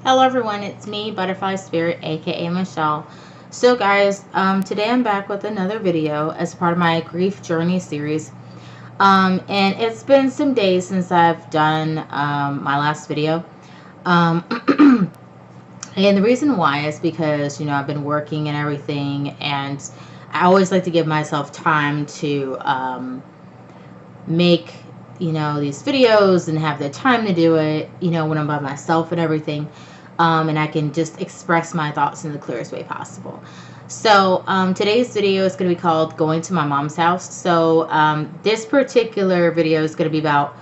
Hello everyone, it's me, Butterfly Spirit, aka Michelle. So guys, today I'm back with another video as part of my grief journey series. And it's been some days since I've done my last video. Um, and the reason why is because, I've been working and everything, and I always like to give myself time to make, these videos and have the time to do it, when I'm by myself and everything. And I can just express my thoughts in the clearest way possible. So today's video is going to be called Going to My Mom's House. So this particular video is going to be about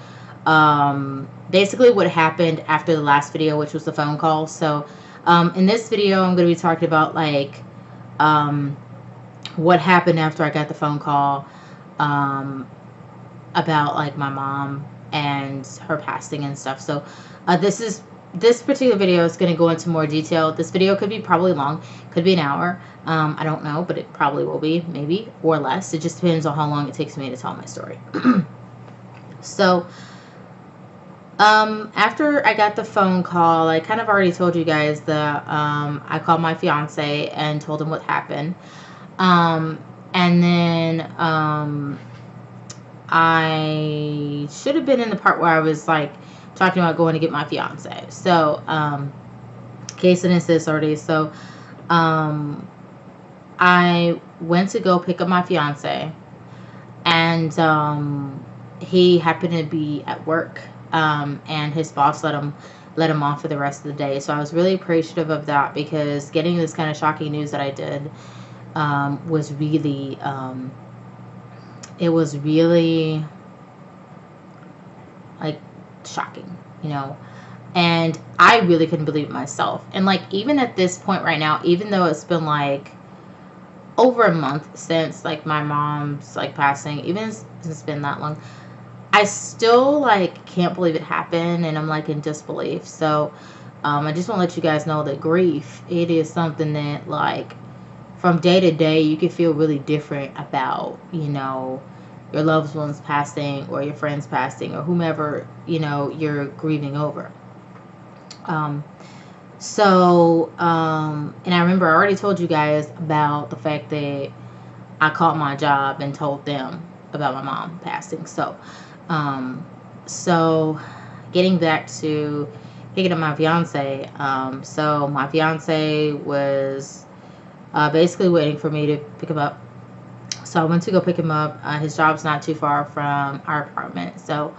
basically what happened after the last video, which was the phone call. So in this video, I'm going to be talking about um, what happened after I got the phone call about my mom and her passing and stuff. So this particular video is going to go into more detail. This video could be probably long, could be an hour. I don't know, but it probably will be, maybe, or less. It just depends on how long it takes me to tell my story. So, after I got the phone call, I kind of already told you guys that I called my fiance and told him what happened. And then I should have been in the part where I was talking about going to get my fiance. So, case in this already. So, I went to go pick up my fiance, and he happened to be at work, and his boss let him off for the rest of the day. So I was really appreciative of that, because getting this kind of shocking news that I did was really it was really shocking, and I really couldn't believe it myself. And even at this point right now, even though it's been over a month since my mom's passing, even since it's been that long, I still can't believe it happened, and I'm in disbelief. So I just want to let you guys know that grief, it is something that from day to day you can feel really different about, your loved ones passing, or your friends passing, or whomever you're grieving over. And I remember I already told you guys about the fact that I called my job and told them about my mom passing. So getting back to picking up my fiance. So my fiance was basically waiting for me to pick him up. So I went to go pick him up. His job's not too far from our apartment. So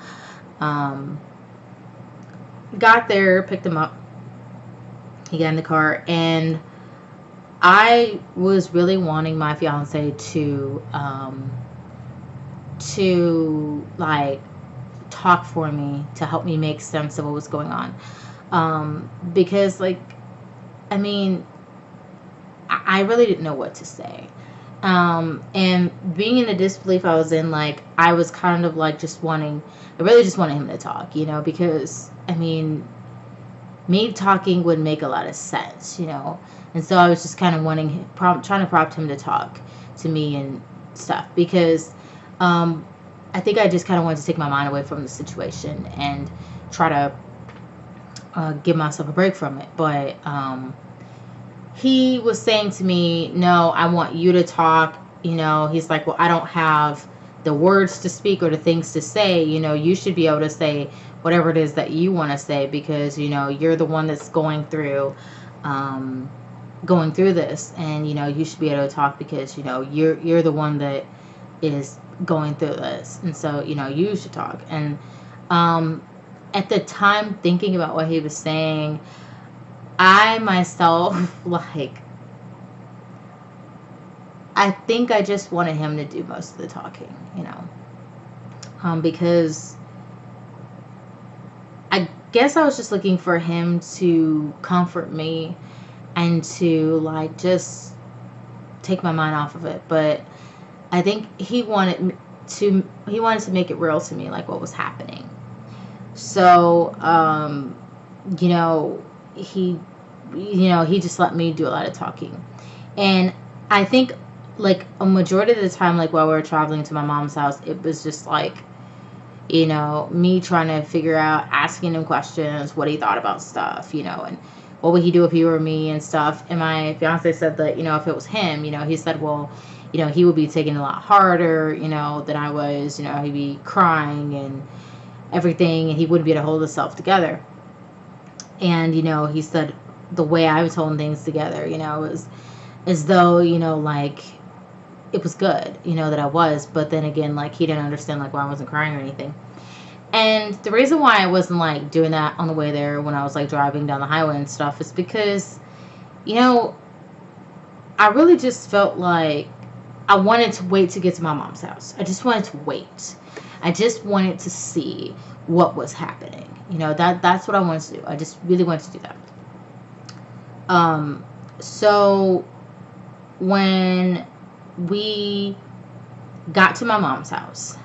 got there, picked him up. He got in the car, and I was really wanting my fiance to talk for me, to help me make sense of what was going on. Because I mean, I really didn't know what to say. And being in the disbelief I was in, I was kind of I really just wanted him to talk, because I mean, me talking would make a lot of sense, and so I was just kind of trying to prompt him to talk to me and stuff, because I think I just kind of wanted to take my mind away from the situation and try to give myself a break from it. But he was saying to me, no, I want you to talk. He's like, well, I don't have the words to speak or the things to say. You should be able to say whatever it is that you want to say, because you're the one that's going through this, and you should be able to talk, because you're the one that is going through this, and so you should talk. And at the time, thinking about what he was saying, I myself I think I just wanted him to do most of the talking, because I guess I was just looking for him to comfort me and to just take my mind off of it. But I think he wanted to make it real to me, what was happening. So he just let me do a lot of talking. And I think a majority of the time, while we were traveling to my mom's house, it was just me trying to figure out, asking him questions, what he thought about stuff, and what would he do if he were me and stuff. And my fiance said that, if it was him, he said, well, he would be taking it a lot harder, than I was. He'd be crying and everything, and he wouldn't be able to hold himself together. And, he said the way I was holding things together, was as though, like, it was good, that I was. But then again, like, he didn't understand, like, why I wasn't crying or anything. And the reason why I wasn't, like, doing that on the way there when I was, like, driving down the highway and stuff is because, I really just felt like I wanted to wait to get to my mom's house. I just wanted to wait. I just wanted to see what was happening. That's what I wanted to do. I just really wanted to do that. So when we got to my mom's house,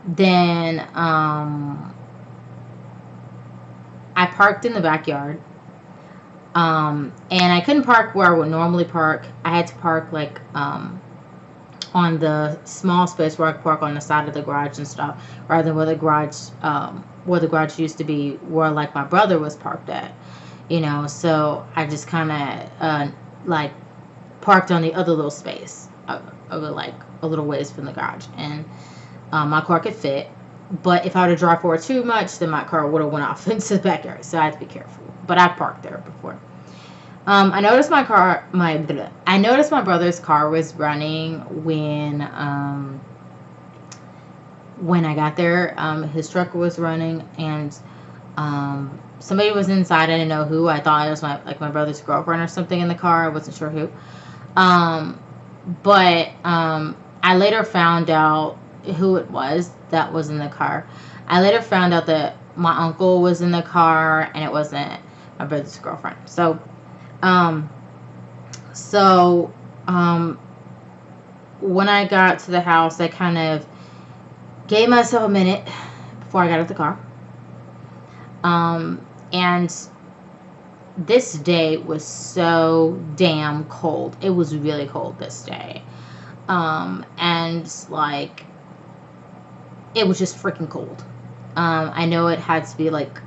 then I parked in the backyard. And I couldn't park where I would normally park. I had to park like on the small space where I could park on the side of the garage and stuff, rather than where the garage used to be, where like my brother was parked at. So I just kind of like parked on the other little space of it, like a little ways from the garage, and my car could fit. But if I were to drive forward too much, then my car would have went off into the backyard. So I had to be careful. But I parked there before. I noticed my brother's car was running when I got there. His truck was running, and somebody was inside. I didn't know who. I thought it was my brother's girlfriend or something in the car. I wasn't sure who. But I later found out who it was that was in the car. I later found out that my uncle was in the car, and it wasn't my brother's girlfriend. So when I got to the house, I kind of gave myself a minute before I got out of the car. And this day was so damn cold. It was really cold this day. And like, it was just freaking cold. I know it had to be like,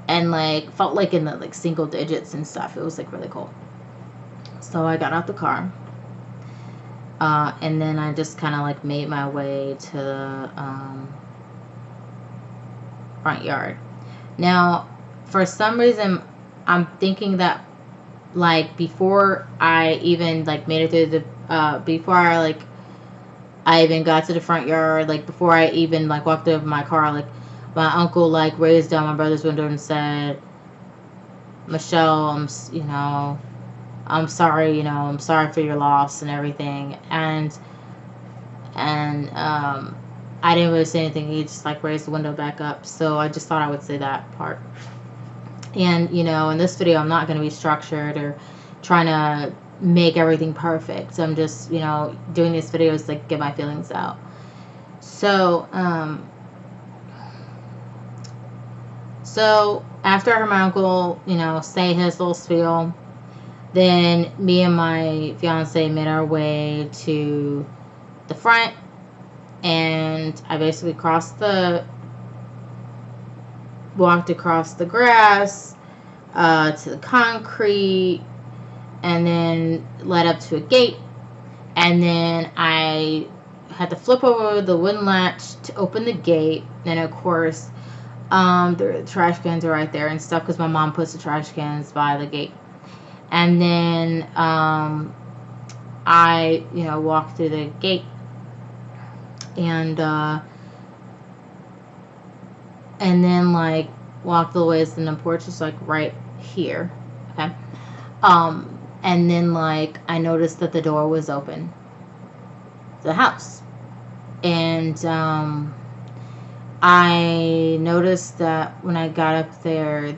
and like felt like in the like single digits and stuff. It was like really cold. So I got out the car, and then I just kind of like made my way to the front yard. Now, for some reason, I'm thinking that like before I even like made it through the before I even got to the front yard, like before I even like walked up my car, like my uncle like raised down my brother's window and said, "Michelle, I'm sorry, I'm sorry for your loss and everything." And I didn't really say anything. He just like raised the window back up. So I just thought I would say that part. And in this video, I'm not going to be structured or trying to make everything perfect. So I'm just doing these videos to like, get my feelings out. So So after I heard my uncle, say his little spiel, then me and my fiance made our way to the front, and I basically walked across the grass to the concrete, and then led up to a gate, and then I had to flip over the wooden latch to open the gate, and of course the trash cans are right there and stuff, because my mom puts the trash cans by the gate. And then I walked through the gate, and then like walked the ways, and the porch is like right here. Okay. And then like I noticed that the door was open to the house, and I noticed that when I got up there,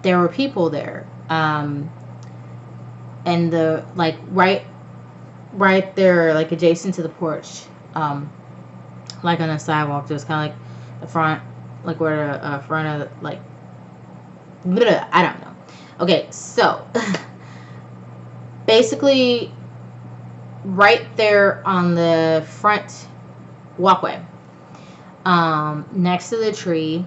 there were people there, and the like right there, like adjacent to the porch, like on the sidewalk, there's kind of like the front, like where the front of like, I don't know. Okay, so basically, right there on the front walkway, next to the tree,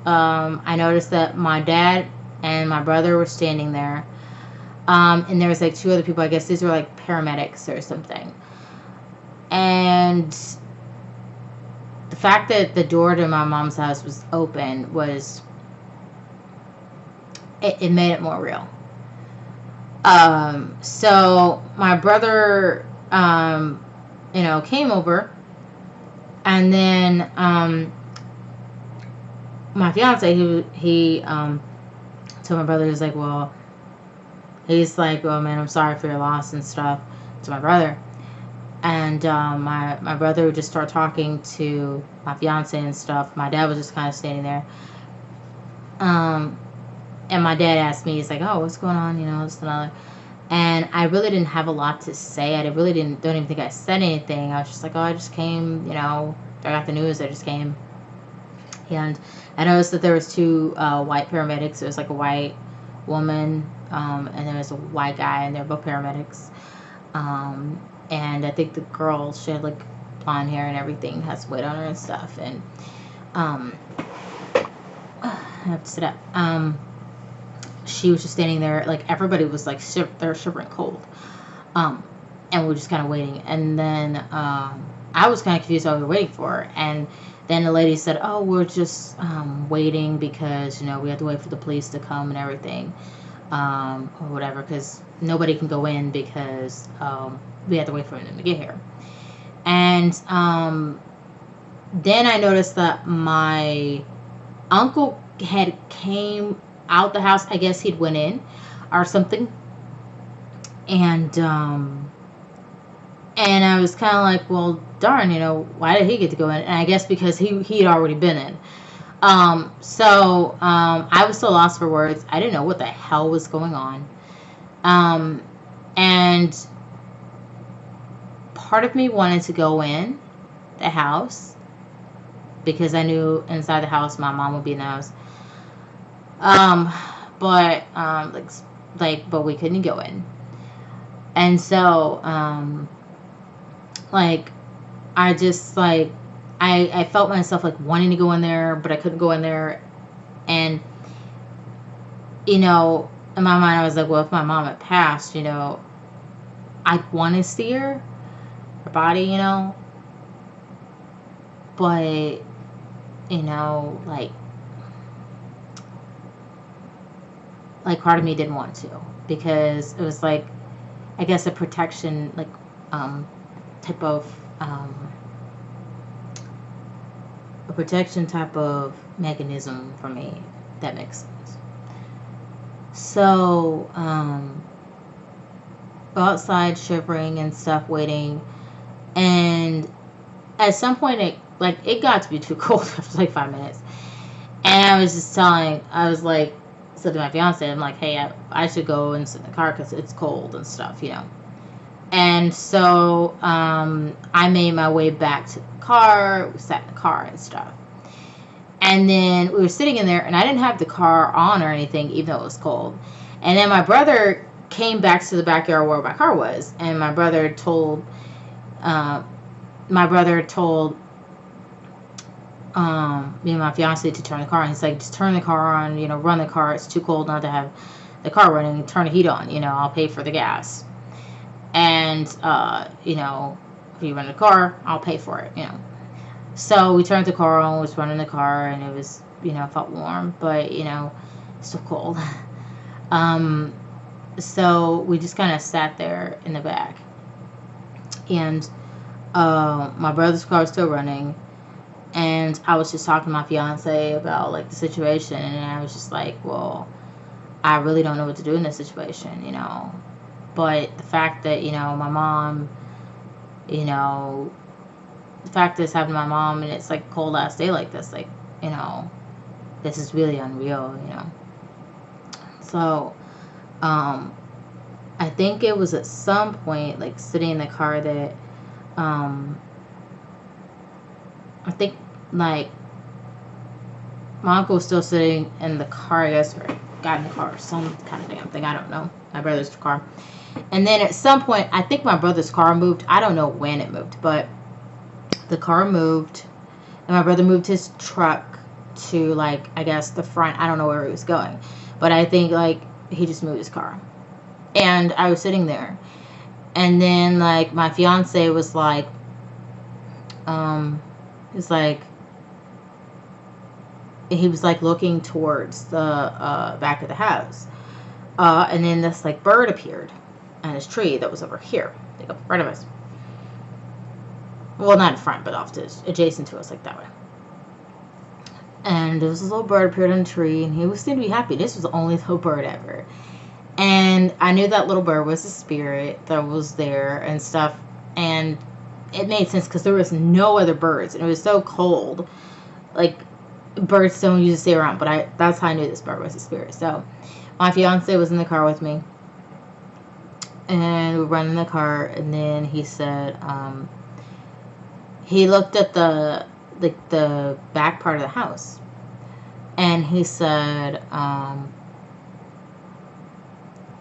I noticed that my dad and my brother were standing there. And there was like two other people. I guess these were like paramedics or something. And the fact that the door to my mom's house was open was, it made it more real. So my brother, came over, and then my fiance, he told my brother, he's like, well, man, I'm sorry for your loss and stuff, to my brother. And my brother would just start talking to my fiance and stuff. My dad was just kind of standing there. And my dad asked me, he's like, oh, what's going on? This and other. And I really didn't have a lot to say. I don't even think I said anything. I was just like, oh, I just came, I got the news, I just came. And I noticed that there was two white paramedics. There was like a white woman, and there was a white guy, and they're both paramedics. And I think the girl, she had like blonde hair and everything, has weight on her and stuff. And I have to sit up. She was just standing there, like everybody was like they're shivering cold, and we're just kind of waiting. And then I was kind of confused what we were waiting for. And then the lady said, oh, we're just waiting because we have to wait for the police to come and everything, or whatever, because nobody can go in because we have to wait for them to get here. And then I noticed that my uncle had came out the house. I guess he'd went in or something. And I was kind of like, well, darn, why did he get to go in? And I guess because he had already been in. So I was so lost for words. I didn't know what the hell was going on. And part of me wanted to go in the house because I knew inside the house my mom would be in the house. But we couldn't go in. And so, I just, I felt myself, wanting to go in there, but I couldn't go in there. And, in my mind, I was like, well, if my mom had passed, I'd want to see her body, but, part of me didn't want to, because it was I guess a protection, type of a protection type of mechanism for me, if that makes sense. So outside shivering and stuff, waiting, and at some point it got to be too cold after 5 minutes, and I was just said to my fiance, I'm like, hey, I should go and sit in the car because it's cold and stuff, And so I made my way back to the car. We sat in the car and stuff. And then we were sitting in there, and I didn't have the car on or anything, even though it was cold. And then my brother came back to the backyard where my car was, and my brother told me and my fiance to turn the car on. He's like, just turn the car on, run the car. It's too cold not to have the car running. Turn the heat on, I'll pay for the gas. And, if you run the car, I'll pay for it, So we turned the car on, was running the car, and it was, felt warm, but, still cold. So we just kind of sat there in the back. And my brother's car was still running. And I was just talking to my fiance about, the situation. And I was just like, well, I really don't know what to do in this situation, But the fact that, my mom, the fact that it's happened to my mom, and it's, cold last day like this, this is really unreal, So, I think it was at some point, sitting in the car that, I think, my uncle was still sitting in the car, I guess, or got in the car, some kind of damn thing, I don't know, my brother's car. And then at some point, I think my brother's car moved. I don't know when it moved, but the car moved, and my brother moved his truck to, like, I guess the front. I don't know where he was going, but I think, like, he just moved his car. And I was sitting there, and then, like, my fiance was like, it's like, he was like looking towards the back of the house, and then this like bird appeared on this tree that was over here, like up in front of us. Well, not in front, but off to adjacent to us, like that way. And there was a little bird appeared on the tree, and he seemed to be happy. This was the only little bird ever. And I knew that little bird was a spirit that was there and stuff. And it made sense because there was no other birds. And it was so cold. Like, birds don't usually stay around. But that's how I knew this bird was a spirit. So, my fiance was in the car with me. And we were running the car. And then he said, he looked at the back part of the house. And he said,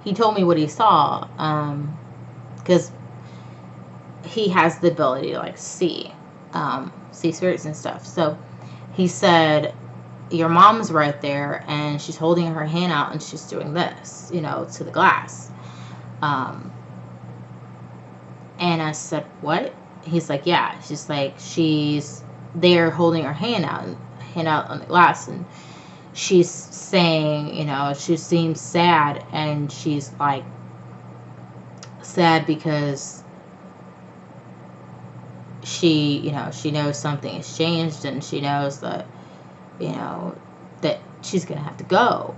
he told me what he saw, because he has the ability to, like, see spirits and stuff. So he said, your mom's right there, and she's holding her hand out, and she's doing this, to the glass. And I said, what? He's like, yeah. She's there holding her hand out on the glass, and she's saying, she seems sad, and she's like sad because she knows something has changed, and she knows that, that she's gonna have to go.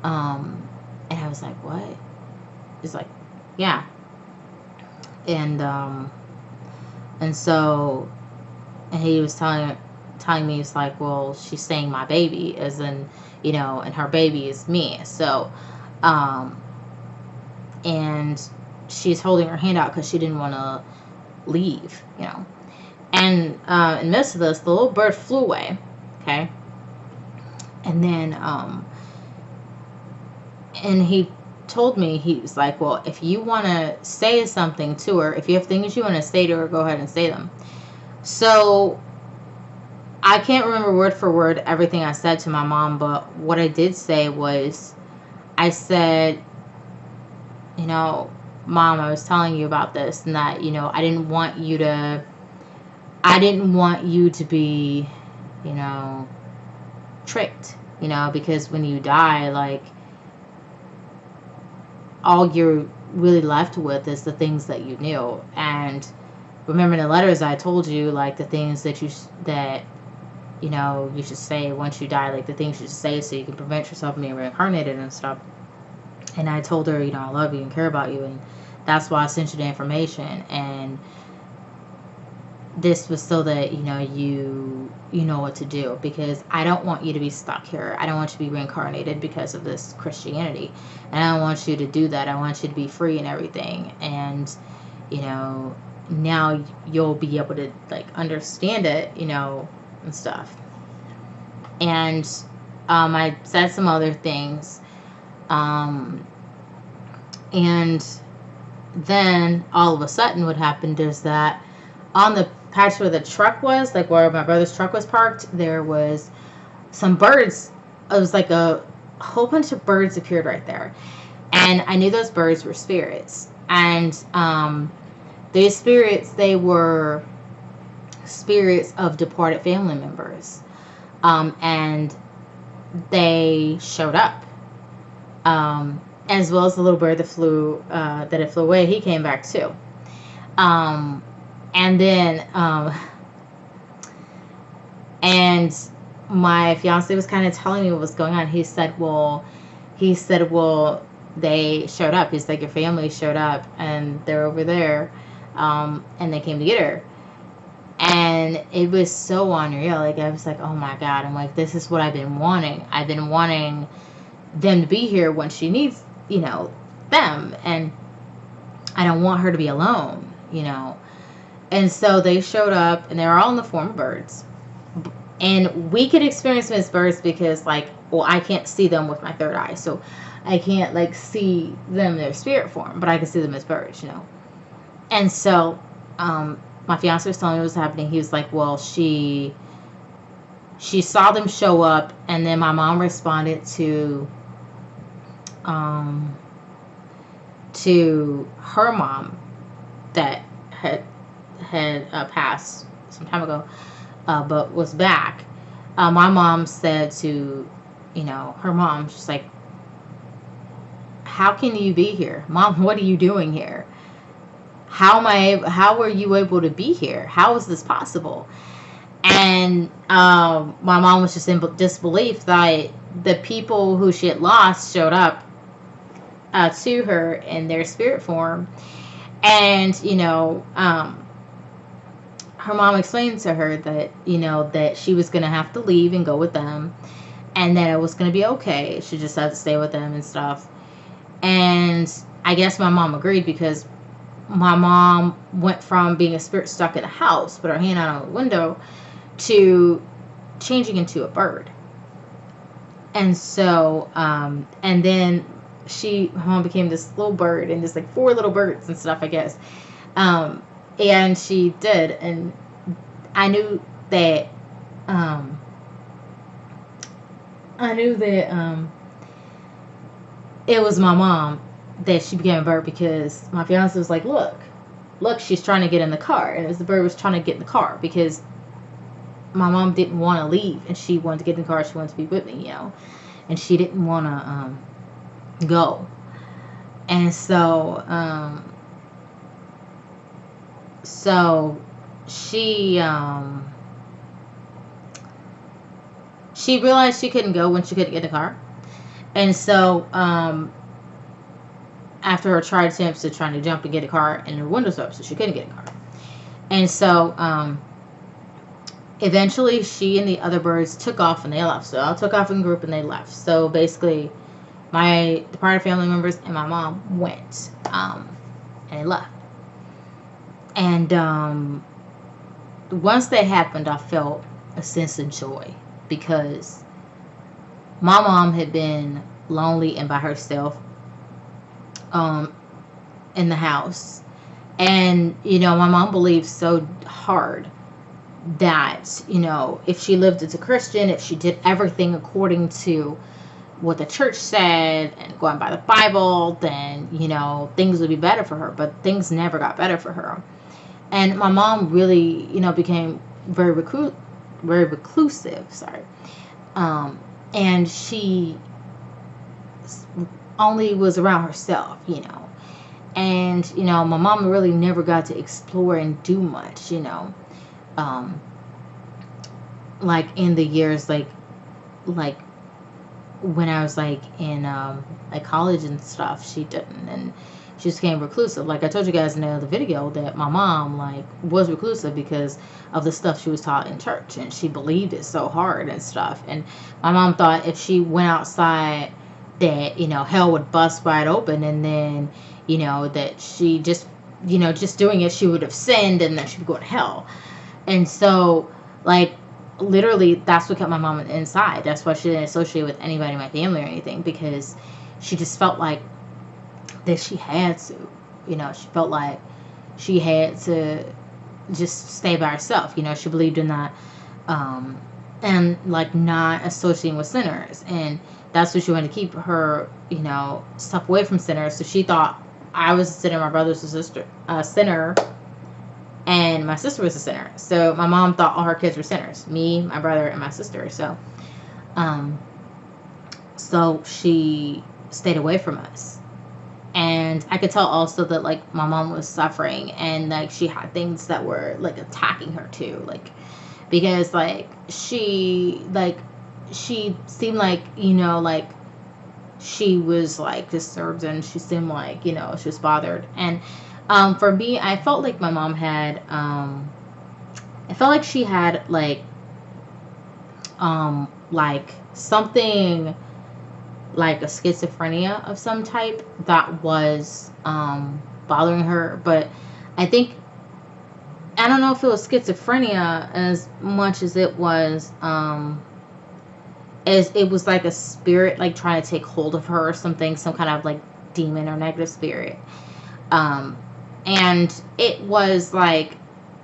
And I was like, what? He's like, yeah. And so, and he was telling me, it's like, well, she's saying my baby, as in, and her baby is me. So, and she's holding her hand out because she didn't want to leave, And in the midst of this, the little bird flew away, okay? And then, and he told me, he was like, well, if you want to say something to her, if you have things you want to say to her, go ahead and say them. So, I can't remember word for word everything I said to my mom, but what I did say was, I said, Mom, I was telling you about this, and that, I didn't want you to be, tricked, because when you die, like, all you're really left with is the things that you knew. And remember the letters I told you, like, the things that you should say once you die, like the things you should say so you can prevent yourself from being reincarnated and stuff. And I told her, I love you and care about you, and that's why I sent you the information. And this was so that, you know what to do, because I don't want you to be stuck here. I don't want you to be reincarnated because of this Christianity. And I don't want you to do that. I want you to be free and everything. And, now you'll be able to, like, understand it, and stuff. And I said some other things. And then all of a sudden what happened is that on the patch where the truck was, like where my brother's truck was parked, there was some birds. It was like a whole bunch of birds appeared right there. And I knew those birds were spirits. And these spirits, they were spirits of departed family members. And they showed up. As well as the little bird that flew away, he came back too. And then, and my fiance was kind of telling me what was going on. He said, well, they showed up. He's like, your family showed up, and they're over there, and they came to get her. And it was so unreal. Like, I was like, oh my God. I'm like, this is what I've been wanting. I've been wanting them to be here when she needs, them. And I don't want her to be alone, And so they showed up, and they were all in the form of birds. And we could experience them as birds because, like, well, I can't see them with my third eye. So I can't, like, see them in their spirit form, but I can see them as birds, And so, my fiance was telling me what was happening. He was like, well, she she saw them show up, and then my mom responded um, to her mom that had passed some time ago, but was back. My mom said to, her mom, she's like, "How can you be here, Mom? What are you doing here? How were you able to be here? How is this possible?" And my mom was just in disbelief that the people who she had lost showed up to her in their spirit form. And her mom explained to her that that she was going to have to leave and go with them, and that it was going to be okay. She just had to stay with them and stuff. And I guess my mom agreed, because my mom went from being a spirit stuck in a house, put her hand out on the window, to changing into a bird. And so, and then my mom became this little bird, and there's like 4 little birds and stuff, I guess. And she did, and I knew that, it was my mom that she became a bird, because my fiance was like, look, she's trying to get in the car. And it was the bird was trying to get in the car, because my mom didn't want to leave, and she wanted to get in the car. She wanted to be with me, and she didn't want to go. And so she realized she couldn't go when she couldn't get in the car. And so after her tried attempts of trying to jump and get a car, and her windows up, so she couldn't get a car. And so eventually she and the other birds took off, and they left. So I took off in a group, and they left. So basically my departed family members and my mom went, and they left. And once that happened, I felt a sense of joy, because my mom had been lonely and by herself in the house. And my mom believed so hard that if she lived as a Christian, if she did everything according to what the church said and going by the Bible, then things would be better for her. But things never got better for her. And my mom really became very reclusive. Sorry. And she only was around herself, and my mom really never got to explore and do much, like in the years like when I was like in like college and stuff. She didn't, and she just became reclusive. Like I told you guys in the other video, that my mom like was reclusive because of the stuff she was taught in church, and she believed it so hard and stuff. And my mom thought if she went outside, that hell would bust wide open, and then that she just doing it, she would have sinned, and then she would go to hell. And so like literally that's what kept my mom inside. That's why she didn't associate with anybody in my family or anything, because she just felt like that she had to, she felt like she had to just stay by herself. She believed in that, and like not associating with sinners. And that's what she wanted to keep her, stuff away from sinners. So she thought I was a sinner, my brother was a sinner, and my sister was a sinner. So my mom thought all her kids were sinners, me, my brother, and my sister. So so she stayed away from us. And I could tell also that like my mom was suffering, and like she had things that were like attacking her too, like because like she seemed like like she was like disturbed, and she seemed like she was bothered. And for me, I felt like my mom had I felt like she had like something like a schizophrenia of some type that was bothering her. But I don't know if it was schizophrenia as much as it was like a spirit like trying to take hold of her or something, some kind of like demon or negative spirit. And it was like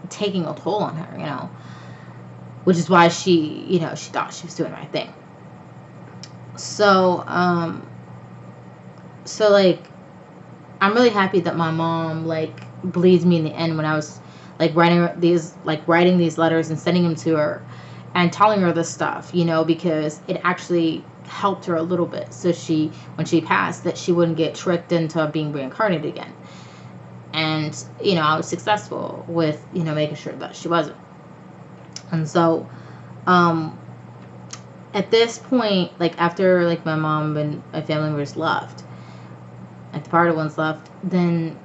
taking a toll on her, which is why she, she thought she was doing the right thing. So, like, I'm really happy that my mom, like, believed me in the end when I was, like, writing these letters and sending them to her and telling her this stuff, because it actually helped her a little bit. So when she passed, that she wouldn't get tricked into being reincarnated again. And, I was successful with, making sure that she wasn't. And so, at this point, like, after, like, my mom and my family members left, like, the party ones left, then,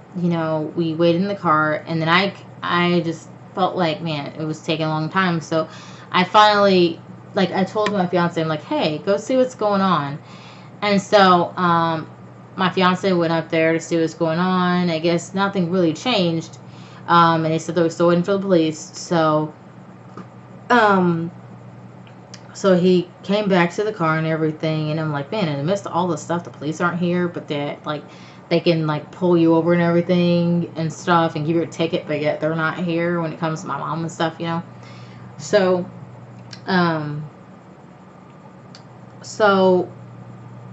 we waited in the car, and then I just felt like, man, it was taking a long time. So I finally, like, I told my fiance, I'm like, hey, go see what's going on. And so my fiance went up there to see what's going on. I guess nothing really changed. And they said they were still waiting for the police. So he came back to the car and everything, and I'm like, man, in the midst of all this stuff, the police aren't here, but they can, like, pull you over and everything and stuff and give you a ticket, but yet they're not here when it comes to my mom and stuff, So,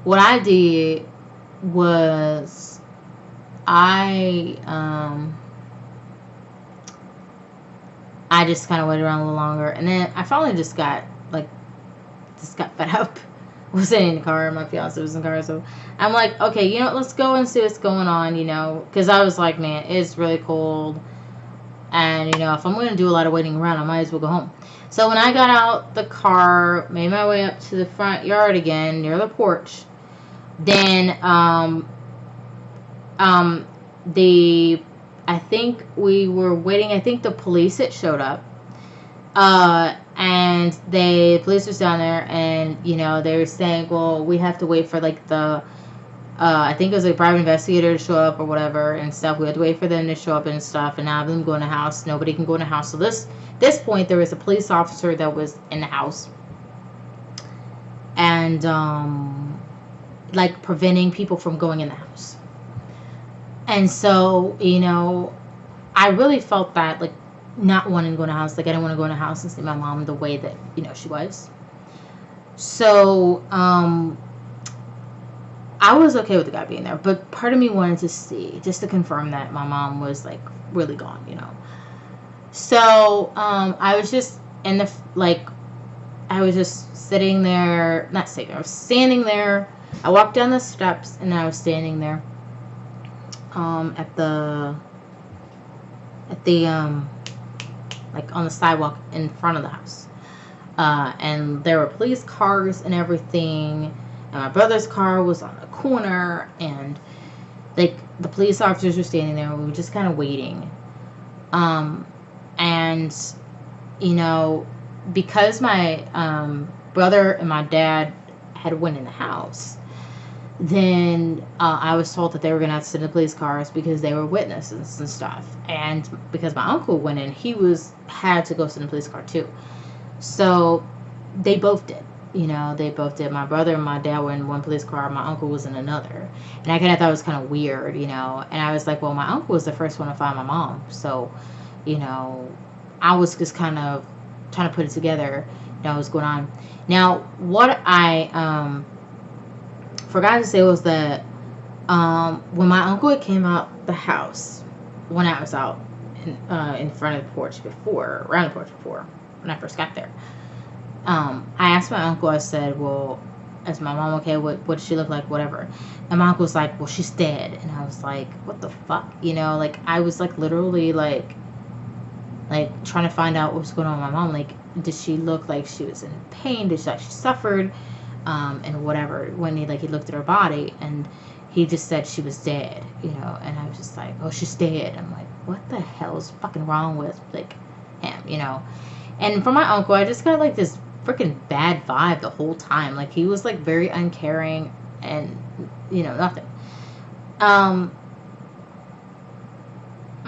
what I did was I just kind of waited around a little longer, and then I finally just got fed up. I was sitting in the car, and my fiance was in the car, so I'm like, okay, let's go and see what's going on, because I was like, man, it's really cold, and, if I'm going to do a lot of waiting around, I might as well go home. So when I got out the car, made my way up to the front yard again, near the porch, then, I think we were waiting, I think the police had showed up, and the police was down there, and, they were saying, well, we have to wait for, like, I think it was a private investigator to show up or whatever and stuff. We had to wait for them to show up and stuff, and now them going to the house. Nobody can go in the house. So this point, there was a police officer that was in the house, and, like, preventing people from going in the house. And so, I really felt that, like, not wanting to go in the house. Like, I didn't want to go in the house and see my mom the way that, she was. So, I was okay with the guy being there, but part of me wanted to see, just to confirm that my mom was, like, really gone, So, I was just I was just sitting there, not sitting there, I was standing there. I walked down the steps, and I was standing there, at the like, on the sidewalk in front of the house. And there were police cars and everything, and my brother's car was on the corner, and, like, the police officers were standing there, and we were just kind of waiting. And, because my brother and my dad had went in the house, then I was told that they were going to have to send the police cars because they were witnesses and stuff. And because my uncle went in, he had to go send the police car too. So they both did. They both did. My brother and my dad were in one police car. My uncle was in another. And I kind of thought it was kind of weird, And I was like, well, my uncle was the first one to find my mom. So, I was just kind of trying to put it together, what's going on. Now, what I forgot to say was that when my uncle came out the house, when I was out in front of the porch before, around the porch before, when I first got there, I asked my uncle, I said, well, is my mom okay? What does she look like? Whatever. And my uncle was like, well, she's dead. And I was like, what the fuck? Like, I was, like, literally, like, trying to find out what was going on with my mom. Like, did she look like she was in pain? Did she, like, she suffered? And whatever. When he looked at her body, and he just said she was dead, and I was just like, oh, she's dead. I'm like, what the hell is fucking wrong with, like, him, And from my uncle, I just got, like, this freaking bad vibe the whole time. Like, he was, like, very uncaring and, nothing.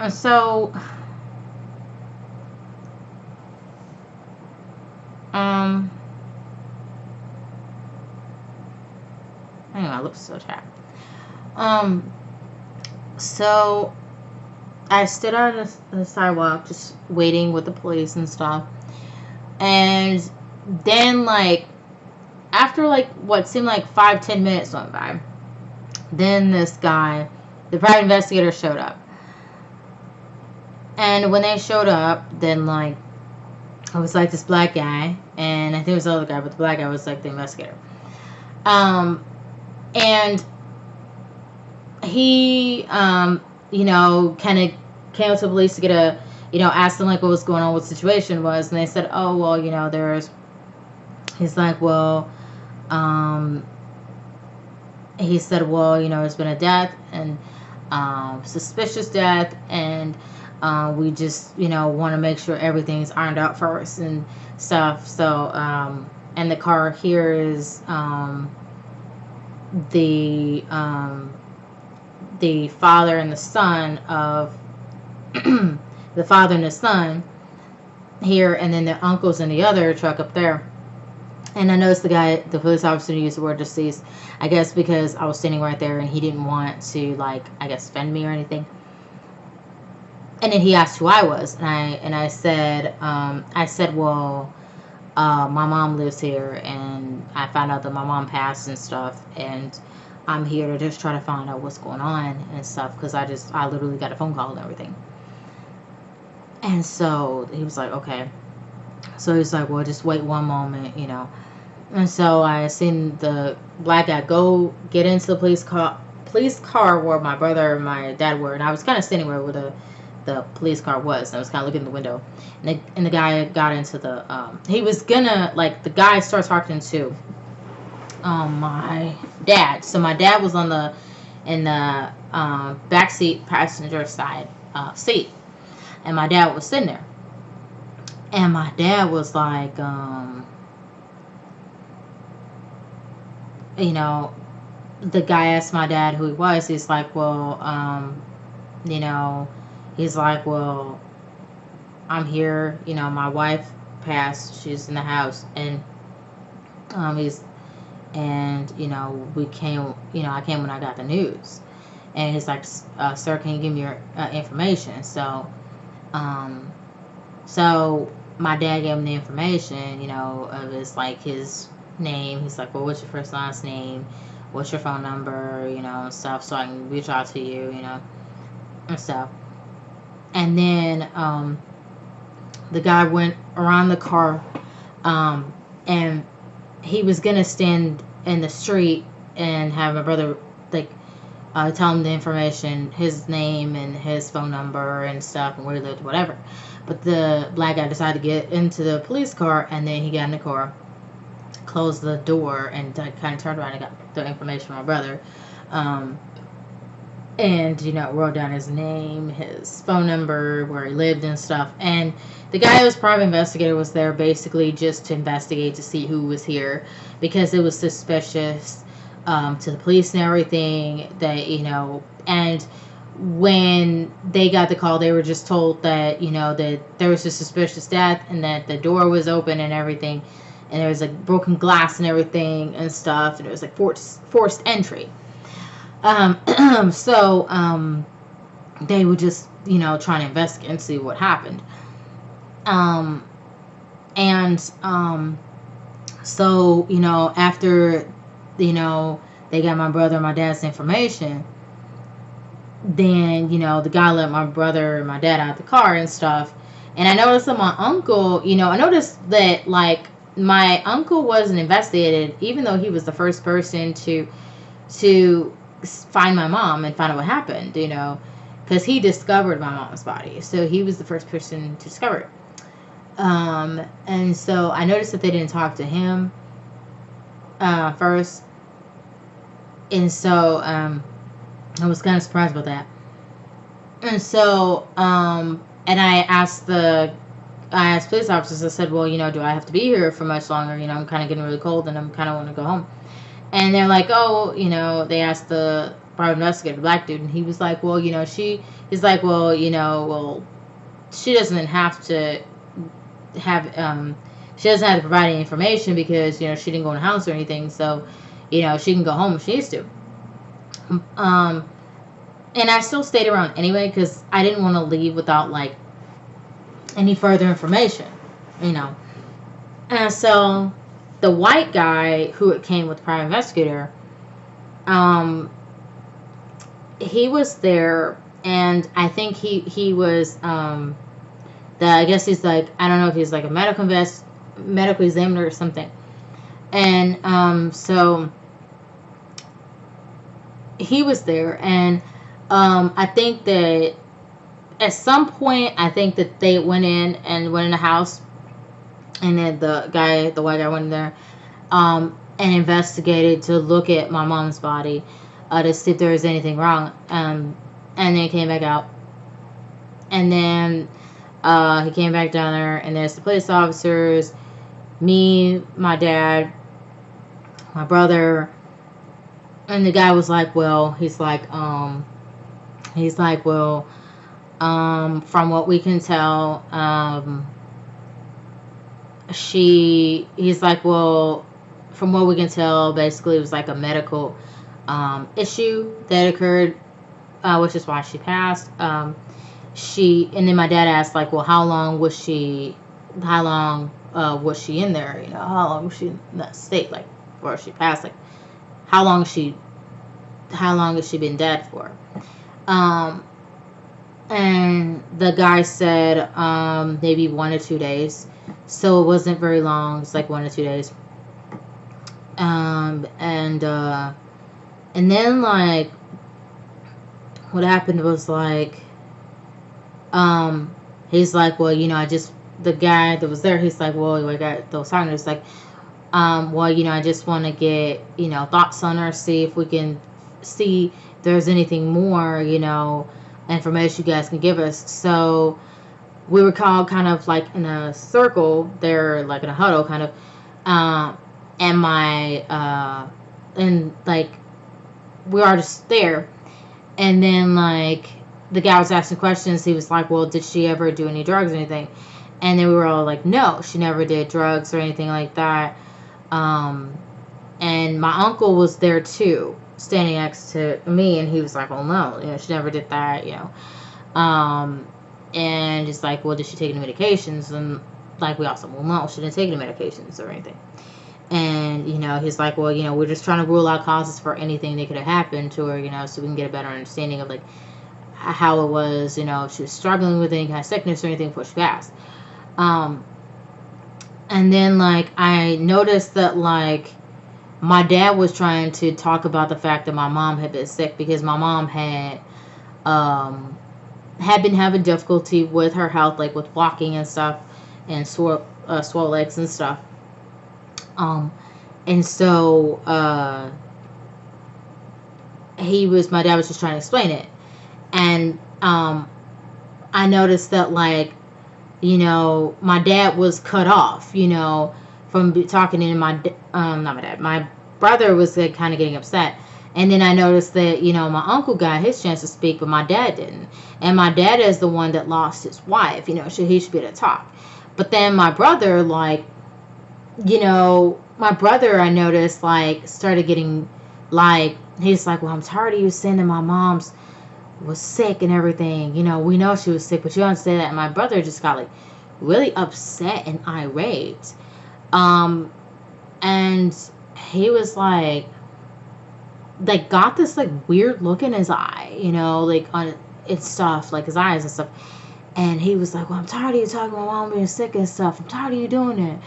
So, anyway, my lips are so chapped. So I stood on the sidewalk just waiting with the police and stuff. And then, like, after, like, what seemed like 5-10 minutes went by, then this guy, the private investigator, showed up. And when they showed up, then, like, it was, like, this black guy, and I think it was the other guy, but the black guy was, like, the investigator. And he, you know, kind of came to the police to get a, you know, asked them, like, what was going on, what the situation was, and they said, oh, well, you know, he's like, well, he said, well, you know, there's been a death, and suspicious death, and we just, you know, want to make sure everything's ironed out first and stuff. So, and the car here is the father and the son of the father and the son here, and then the uncle's in the other truck up there. And I noticed the police officer used the word deceased, I guess because I was standing right there and he didn't want to, like, I guess, offend me or anything. And then he asked who I was, and I said, well, my mom lives here, and I found out that my mom passed and stuff, and I'm here to just try to find out what's going on and stuff, because I literally got a phone call and everything. And so he was like, okay. So he's like, well, just wait one moment, you know. And so I seen the black guy go get into the police car where my brother and my dad were, and I was kind of standing where the police car was, and I was kind of looking in the window, and the guy got into the he was gonna, like, the guy started talking to my dad. So my dad was in the back seat, passenger side seat, and my dad was sitting there, and my dad was like, you know, the guy asked my dad who he was. He's like, well, you know, he's like, well, I'm here, you know, my wife passed, she's in the house, and you know, we came, you know, I came when I got the news. And he's like, sir, can you give me your information? So my dad gave him the information, you know, of his name. He's like, well, what's your first last name? What's your phone number? You know, stuff, so I can reach out to you, you know, and stuff. And then the guy went around the car, and he was gonna stand in the street and have my brother, like, tell him the information, his name and his phone number and stuff, and where he lived, whatever. But the black guy decided to get into the police car, and then he got in the car, closed the door, and kind of turned around and got the information from my brother. And, you know, wrote down his name, his phone number, where he lived and stuff. And the guy who was private investigator was there basically just to investigate to see who was here, because it was suspicious to the police and everything, that, you know. And when they got the call, they were just told that, you know, that there was a suspicious death, and that the door was open and everything, and there was, like, broken glass and everything and stuff, and it was, like, forced entry. So they were just, you know, trying to investigate and see what happened. So, you know, after, you know, they got my brother and my dad's information, then, you know, the guy let my brother and my dad out the car and stuff. And I noticed that my uncle, you know, I noticed that, like, my uncle wasn't investigated, even though he was the first person to find my mom and find out what happened, you know, because he discovered my mom's body. So he was the first person to discover it. And so I noticed that they didn't talk to him first. And so I was kind of surprised about that. And so and I asked police officers, I said, well, you know, do I have to be here for much longer? You know, I'm kind of getting really cold and I'm kind of want to go home. And they're like, oh, you know, they asked the private investigator, the black dude, and he was like, well, you know, he's like, well, you know, well, she doesn't have to have, she doesn't have to provide any information because, you know, she didn't go in the house or anything, so, you know, she can go home if she needs to. And I still stayed around anyway because I didn't want to leave without, like, any further information, you know. And so the white guy who it came with private investigator, um, he was there, and I think he was I guess he's like, I don't know if he's like a medical examiner or something. And so he was there, and I think that at some point, I think that they went in the house, and then the white guy went in there, and investigated to look at my mom's body, to see if there was anything wrong, and then came back out, and then he came back down there, and there's the police officers, me, my dad, my brother, and the guy was like, well, from what we can tell, he's like, well, from what we can tell, basically it was like a medical issue that occurred, which is why she passed. And then my dad asked, like, well, how long was she in there? How long was she in that state, like, before she passed? Like, how long has she been dead for? And the guy said maybe 1 or 2 days. So it wasn't very long. It's like 1 or 2 days. And then, like, what happened was, like, he's like, well, the guy that was there, he's like, well, I got those talking, it's like, well, I just want to get, thoughts on her, see if we can see if there's anything more, information you guys can give us. So we were called kind of like in a circle there, like in a huddle kind of, and like we are just there, and then like the guy was asking questions. He was like, well, did she ever do any drugs or anything? And then we were all like, no, she never did drugs or anything like that. And my uncle was there too, standing next to me, and he was like, well, no, she never did that, and it's like, well, did she take any medications? And like, we also, well, no, she didn't take any medications or anything. And he's like, well, we're just trying to rule out causes for anything that could have happened to her, so we can get a better understanding of like how it was, if she was struggling with any kind of sickness or anything before she passed. And then like I noticed that like my dad was trying to talk about the fact that my mom had been sick, because my mom had been having difficulty with her health, like with walking and stuff, and swole legs and stuff. And so my dad was just trying to explain it, and I noticed that like my dad was cut off, from talking to my brother was like, kind of getting upset. And then I noticed that, my uncle got his chance to speak, but my dad didn't. And my dad is the one that lost his wife, he should be able to talk. But then my brother, like, I noticed, like, started getting, like, he's like, well, I'm tired of you saying that my mom's was sick and everything. We know she was sick, but you don't say that. And my brother just got, like, really upset and irate. And he was like got this like weird look in his eye, like on its stuff, like his eyes and stuff. And he was like, well, I'm tired of you talking about my mom being sick and stuff. I'm tired of you doing it,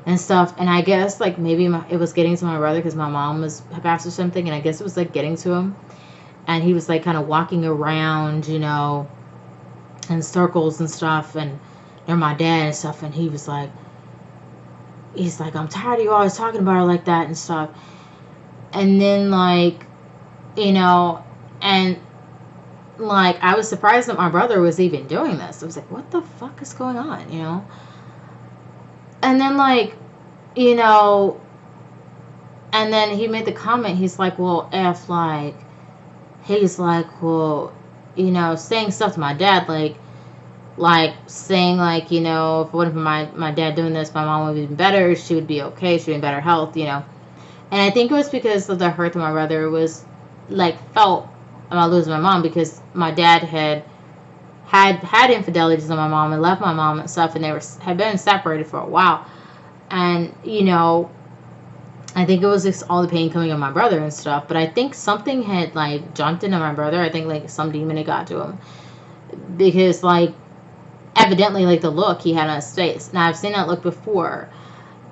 and stuff. And I guess like maybe it was getting to my brother because my mom had passed or something. And I guess it was like getting to him. And he was like kind of walking around, in circles and stuff. And near my dad and stuff. And he's like, I'm tired of you always talking about her like that and stuff. And then like, and like I was surprised that my brother was even doing this. I was like, what the fuck is going on, And then like, and then he made the comment, he's like, well, if like, he's like, well, saying stuff to my dad, like saying like, if it wasn't for my dad doing this, my mom would be better, she would be okay, she'd be in better health, And I think it was because of the hurt that my brother was like felt about losing my mom, because my dad had had infidelities on my mom and left my mom and stuff, and they had been separated for a while. And I think it was just all the pain coming on my brother and stuff. But I think something had like jumped into my brother. I think like some demon had got to him, because like evidently like the look he had on his face. Now I've seen that look before,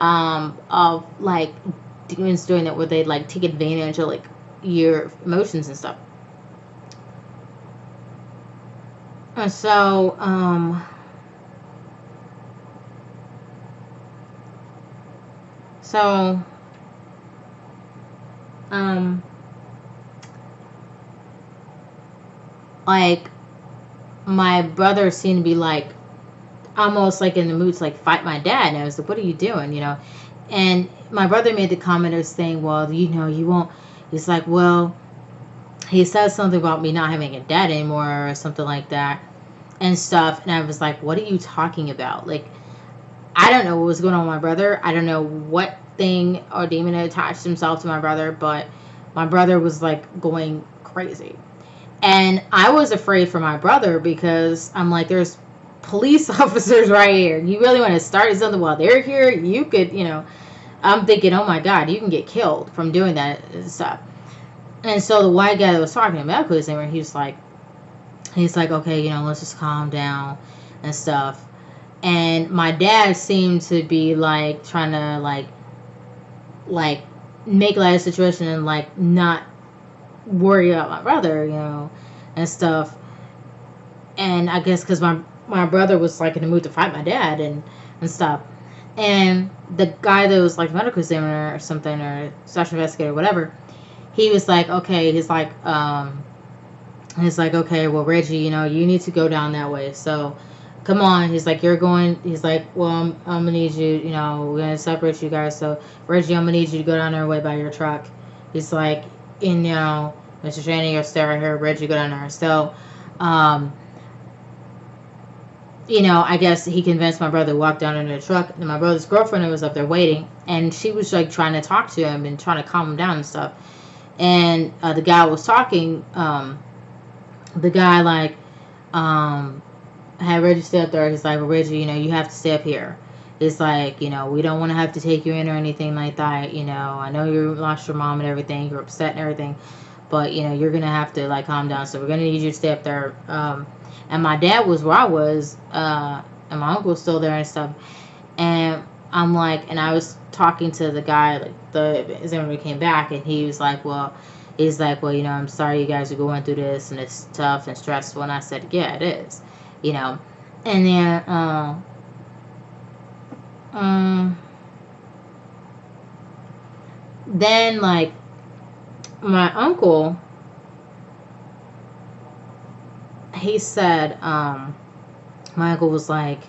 of like demons doing that, where they like take advantage of like your emotions and stuff. And so so um like my brother seemed to be like almost like in the mood to like fight my dad, and I was like, what are you doing, and my brother made the comment of saying, well, you won't. He's like, well, he says something about me not having a dad anymore or something like that and stuff. And I was like, what are you talking about? Like, I don't know what was going on with my brother. I don't know what thing or demon had attached himself to my brother, but my brother was like going crazy. And I was afraid for my brother, because I'm like, there's police officers right here. You really want to start something while they're here? You could, I'm thinking, oh my God, you can get killed from doing that and stuff. And so the white guy that was talking to medical examiner, he's like, okay, let's just calm down and stuff. And my dad seemed to be like trying to like make light of the situation and like not worry about my brother, and stuff. And I guess because my brother was like in the mood to fight my dad and stuff. And the guy that was like medical examiner or something, or special investigator or whatever, he was like, okay, he's like, okay, well, Reggie, you need to go down that way. So come on. He's like, he's like, well, I'm gonna need you, we're gonna separate you guys. So Reggie, I'm gonna need you to go down there way by your truck. He's like, Mr. Shannon, you're stay right here. Reggie, go down there. So, I guess he convinced my brother to walk down in the truck. And my brother's girlfriend was up there waiting, and she was like trying to talk to him and trying to calm him down and stuff. And the guy was talking. The guy like had Reggie stay up there. He's like, well, Reggie, you have to stay up here. It's like, we don't want to have to take you in or anything like that. I know you lost your mom and everything. You're upset and everything. But, you're going to have to, like, calm down. So we're going to need you to stay up there. And my dad was where I was. And my uncle was still there and stuff. And I'm like, and I was talking to the guy, like, the examiner came back. And he was like, well, I'm sorry you guys are going through this. And it's tough and stressful. And I said, yeah, it is. And then, like, my uncle, he said, my uncle was like,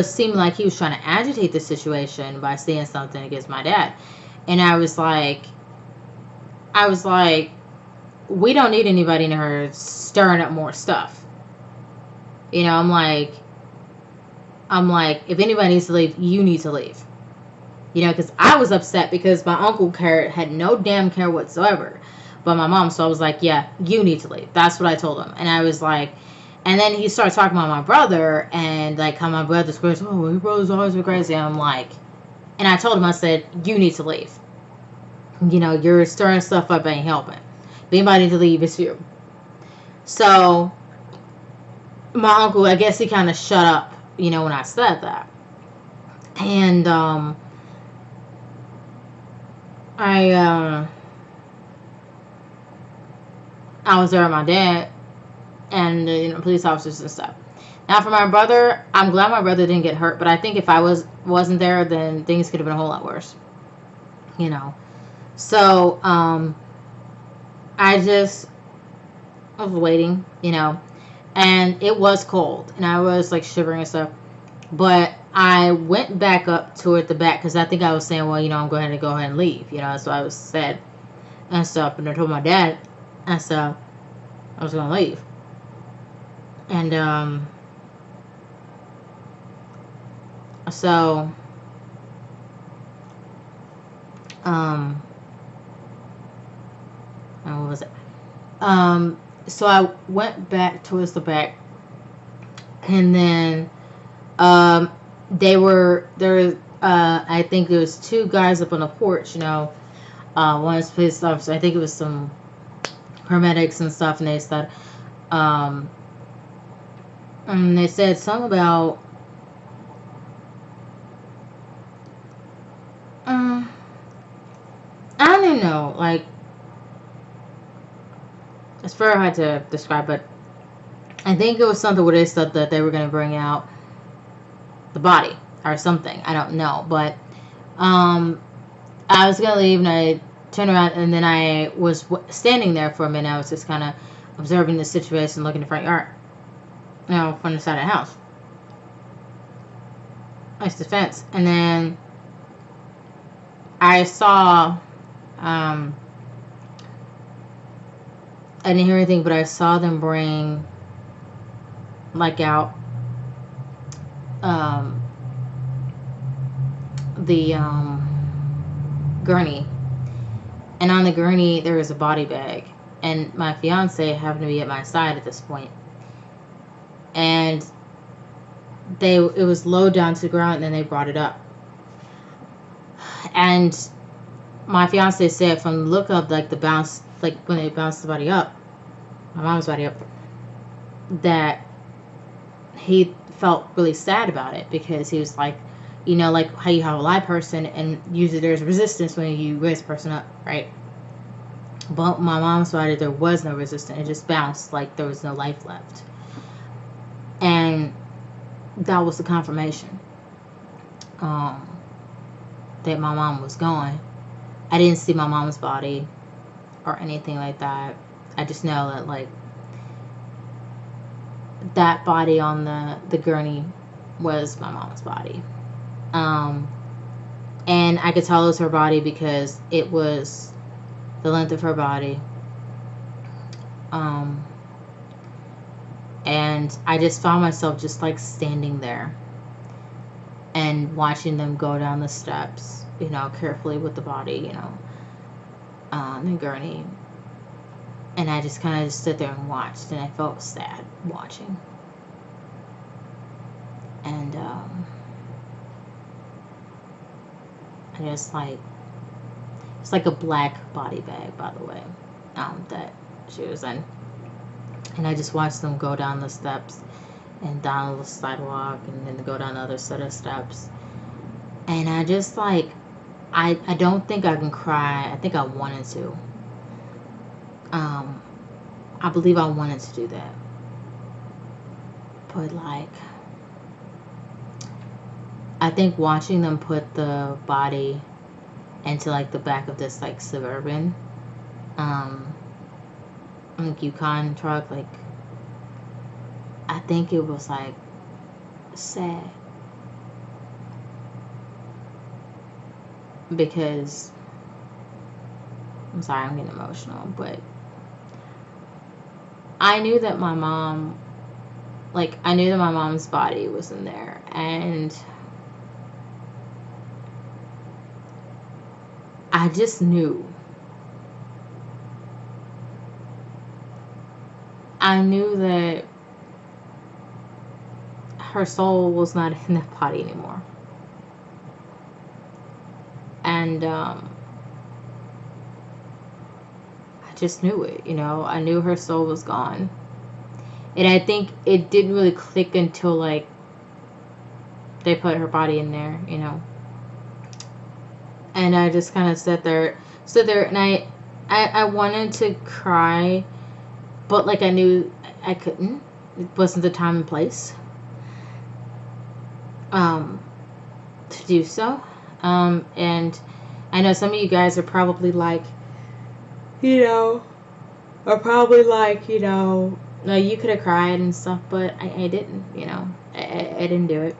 seemed like he was trying to agitate the situation by saying something against my dad. And I was like, we don't need anybody in here stirring up more stuff. I'm like, if anybody needs to leave, you need to leave. Because I was upset because my uncle had no damn care whatsoever but my mom. So I was like, yeah, you need to leave. That's what I told him. And I was like, and then he started talking about my brother and like how my brother's crazy. Oh, your brother's always been crazy. And I'm like, and I told him, I said, you need to leave. You're stirring stuff up, ain't helping. If anybody needs to leave, it's you. So my uncle, I guess he kind of shut up, when I said that. And I was there with my dad and police officers and stuff. Now for my brother, I'm glad my brother didn't get hurt, but I think if I wasn't there, then things could have been a whole lot worse. So I was waiting, and it was cold and I was like shivering and stuff. But I went back up toward the back because I think I was saying, well, I'm going to go ahead and leave. So I was said and stuff. And I told my dad, and so I was going to leave. And so what was it? So I went back towards the back, and then um, there. I think there was two guys up on the porch. One was police officer. I think it was some paramedics and stuff, and they said, um, and they said something about. Um, I don't even know. Like, it's very hard to describe, but I think it was something where they said that they were going to bring out the body or something. I don't know, but um, I was gonna leave, and I turned around, and then I was standing there for a minute. I was just kind of observing the situation, looking in the front yard, from the side of the house. Nice the fence, and then I saw. Um, I didn't hear anything, but I saw them bring like out um, the gurney, and on the gurney there was a body bag, and my fiance happened to be at my side at this point, and it was low down to the ground, and then they brought it up, and my fiance said from the look of like the bounce, like when they bounced the body up, my mom's body up, that he felt really sad about it, because he was like, like how you have a live person and usually there's resistance when you raise a person up, right? But my mom's body, there was no resistance. It just bounced like there was no life left. And that was the confirmation that my mom was gone. I didn't see my mom's body or anything like that. I just know that like that body on the gurney was my mom's body. And I could tell it was her body because it was the length of her body. And I just found myself just like standing there and watching them go down the steps, carefully with the body, the gurney. And I just kind of stood there and watched, and I felt sad watching. And I just like, it's like a black body bag, by the way, that she was in. And I just watched them go down the steps and down the sidewalk, and then go down another set of steps. And I just like, I don't think I can cry. I think I wanted to. I believe I wanted to do that. But like, I think watching them put the body into like the back of this like Suburban, like Yukon truck, like, I think it was like sad, because I'm sorry, I'm getting emotional, but I knew that my mom, like, I knew that my mom's body was in there, and I just knew. I knew that her soul was not in that body anymore. And I just knew it, I knew her soul was gone. And I think it didn't really click until like they put her body in there, And I just kind of stood there, and I wanted to cry, but like I knew I couldn't. It wasn't the time and place to do so. And I know some of you guys are probably like, no, you could have cried and stuff, but I didn't, I didn't do it.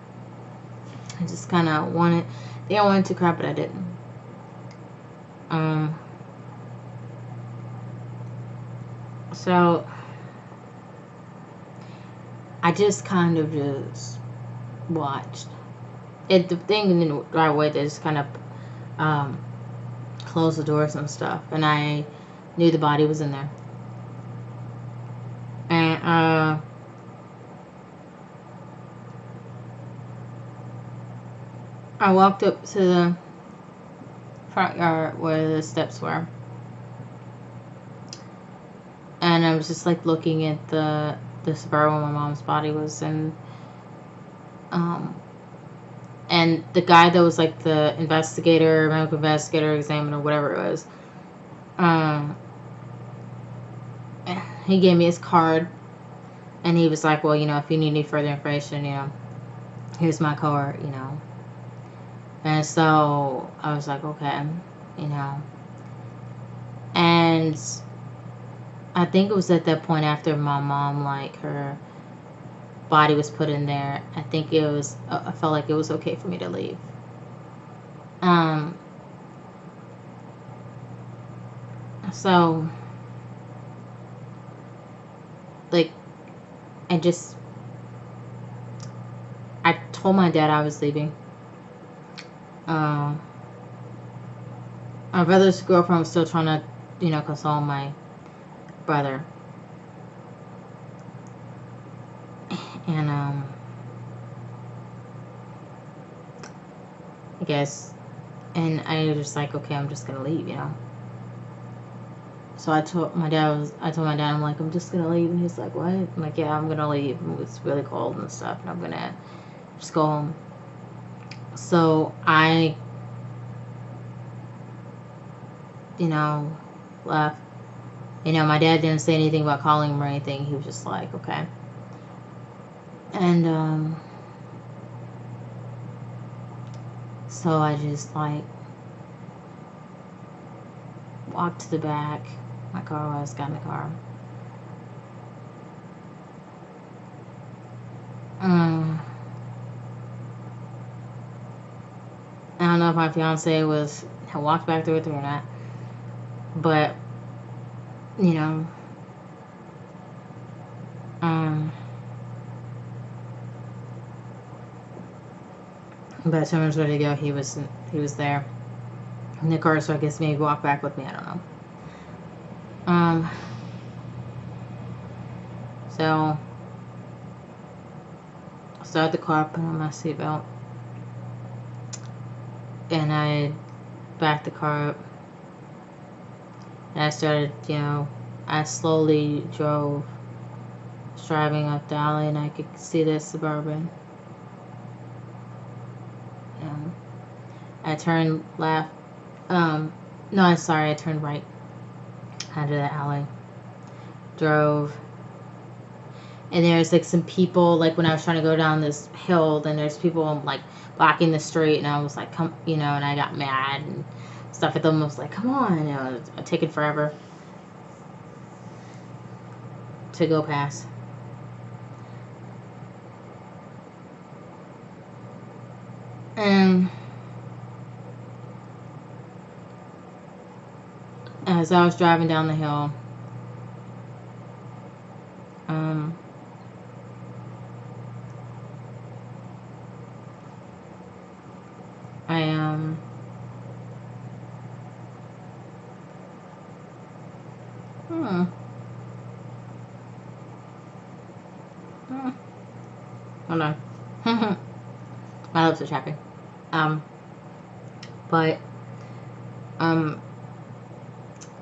I just kind of wanted, I think I wanted to cry, but I didn't. So I just kind of just watched it. The thing didn't right away. They just kind of closed the doors and stuff, and I knew the body was in there. Uh, I walked up to the front yard where the steps were, and I was just like looking at the Suburban where my mom's body was, um, and the guy that was like the investigator, medical investigator, examiner, whatever it was, um, he gave me his card, and he was like, well, you know, if you need any further information, you know, here's my card, you know. And so I was like, okay, you know. And I think it was at that point after my mom, like, her body was put in there, I think it was, I felt like it was okay for me to leave. So, like, I told my dad I was leaving. My brother's girlfriend was still trying to, you know, console my brother. And, I guess, and I was just like, okay, I'm just gonna leave, you know. So I told my dad, I'm like, I'm just gonna leave. And he's like, what? I'm like, yeah, I'm gonna leave. It's really cold and stuff, and I'm gonna just go home. So I, you know, left. You know, my dad didn't say anything about calling him or anything. He was just like, okay. And, so I just, like, walked to the back. My car was, got in the car. I don't know if my fiance had walked back there with me or not. But, you know, by the time I was ready to go, he was there in the car, so I guess maybe walk back with me. I don't know. So I started the car, put on my seatbelt, and I backed the car up, and I started, you know, I slowly drove, driving up the alley, and I could see the Suburban. I turned left. No, I'm sorry. I turned right out of the alley. Drove. And there's like some people, like when I was trying to go down this hill, then there's people like blocking the street, and I was like, come, you know, and I got mad and stuff at them. I was like, come on, you know, it's taking forever to go past. And as I was driving down the hill, hold on. My lips are chapping. But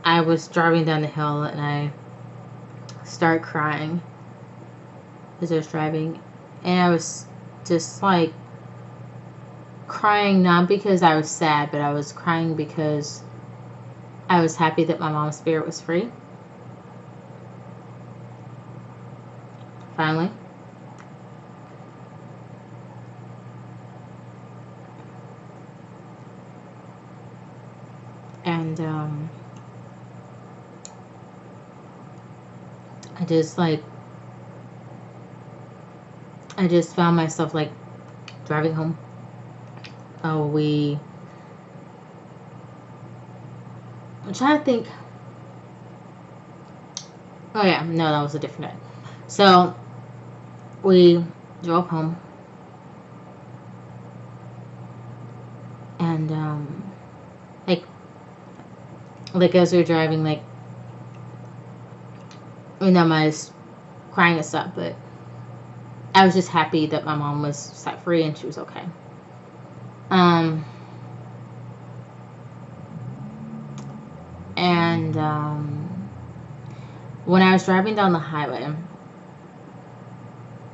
I was driving down the hill, and I started crying as I was driving, and I was just like crying, not because I was sad, but I was crying because I was happy that my mom's spirit was free. Finally. And I just found myself like driving home. I'm trying to think. Oh yeah, no, that was a different day. So we drove home, and like as we were driving, like, you know, my crying and stuff, but I was just happy that my mom was set free and she was okay. And when I was driving down the highway,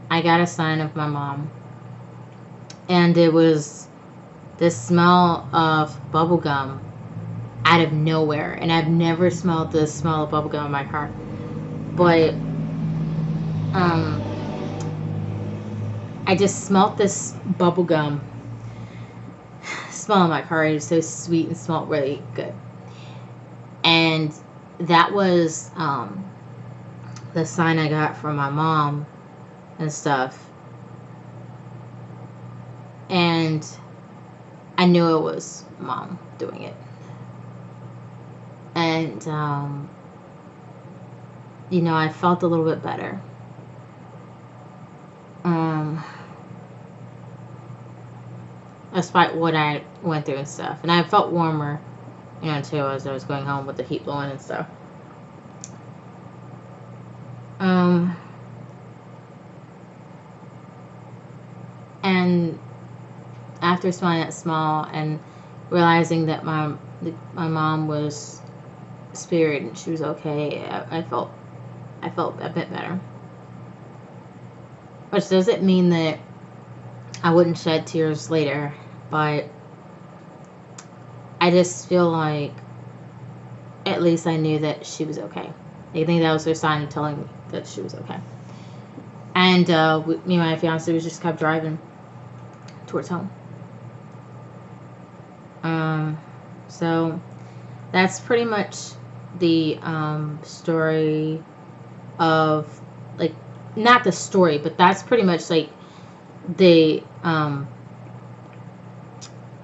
I got a sign of my mom, and it was the smell of bubblegum out of nowhere. And I've never smelled the smell of bubblegum in my car, but I just smelled this bubblegum smell in my car. It was so sweet and smelled really good. And that was the sign I got from my mom and stuff. And I knew it was mom doing it. And, you know, I felt a little bit better. Despite what I went through and stuff. And I felt warmer, you know, too, as I was going home with the heat blowing and stuff. And after smelling that smell and realizing that my mom was spirit and she was okay, I felt a bit better. Which doesn't mean that I wouldn't shed tears later, but I just feel like at least I knew that she was okay. I think that was her sign of telling me that she was okay. And me and my fiance was just kept driving towards home. So that's pretty much the story of, like, not the story, but that's pretty much like the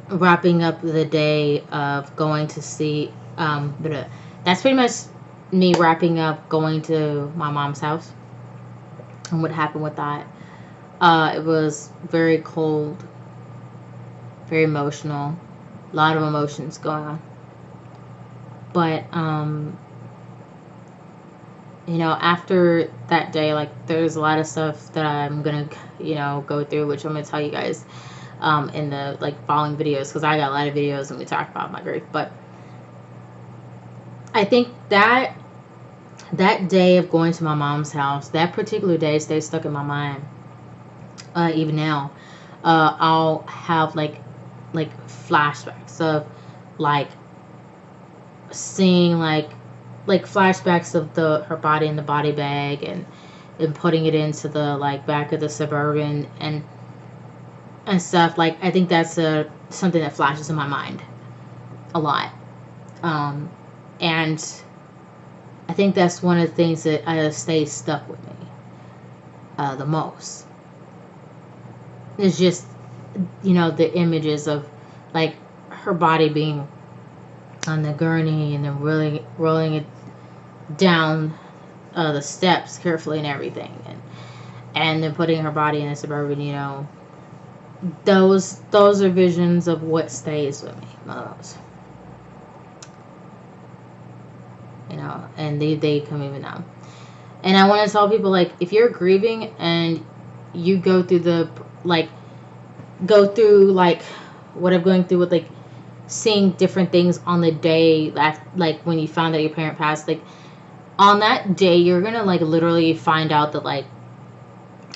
wrapping up the day of going to see, that's pretty much me wrapping up going to my mom's house and what happened with that. It was very cold, very emotional, a lot of emotions going on. But, you know, after that day, like, there's a lot of stuff that I'm gonna, you know, go through, which I'm gonna tell you guys in the, like, following videos, because I got a lot of videos and we talk about my grief. But I think that day of going to my mom's house, that particular day stays stuck in my mind. Even now, I'll have like flashbacks of, like, seeing like flashbacks of her body in the body bag and putting it into the, like, back of the Suburban and stuff. Like, I think that's something that flashes in my mind a lot. And I think that's one of the things that stays stuck with me the most. It's just, you know, the images of, like, her body being on the gurney and then rolling it down the steps carefully and everything, and then putting her body in a Suburban. You know, those are visions of what stays with me most. You know, and they come even now. And I want to tell people, like, if you're grieving and you go through like what I'm going through with, like, seeing different things on the day that, like, when you found out your parent passed, like, on that day, you're gonna, like, literally find out that, like,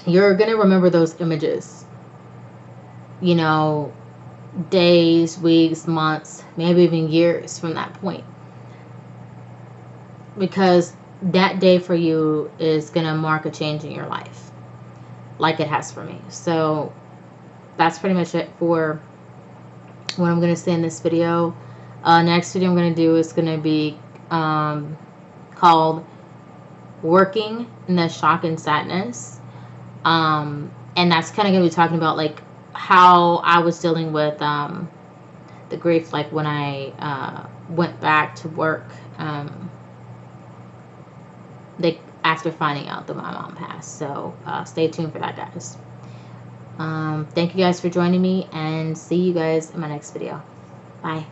you're gonna remember those images, you know, days, weeks, months, maybe even years from that point, because that day for you is gonna mark a change in your life, like it has for me. So that's pretty much it for what I'm going to say in this video. Next video I'm going to do is going to be called Working in the Shock and Sadness. And that's kind of going to be talking about, like, how I was dealing with the grief, like, when I went back to work, like, after finding out that my mom passed. So stay tuned for that, guys. Thank you guys for joining me, and see you guys in my next video. Bye.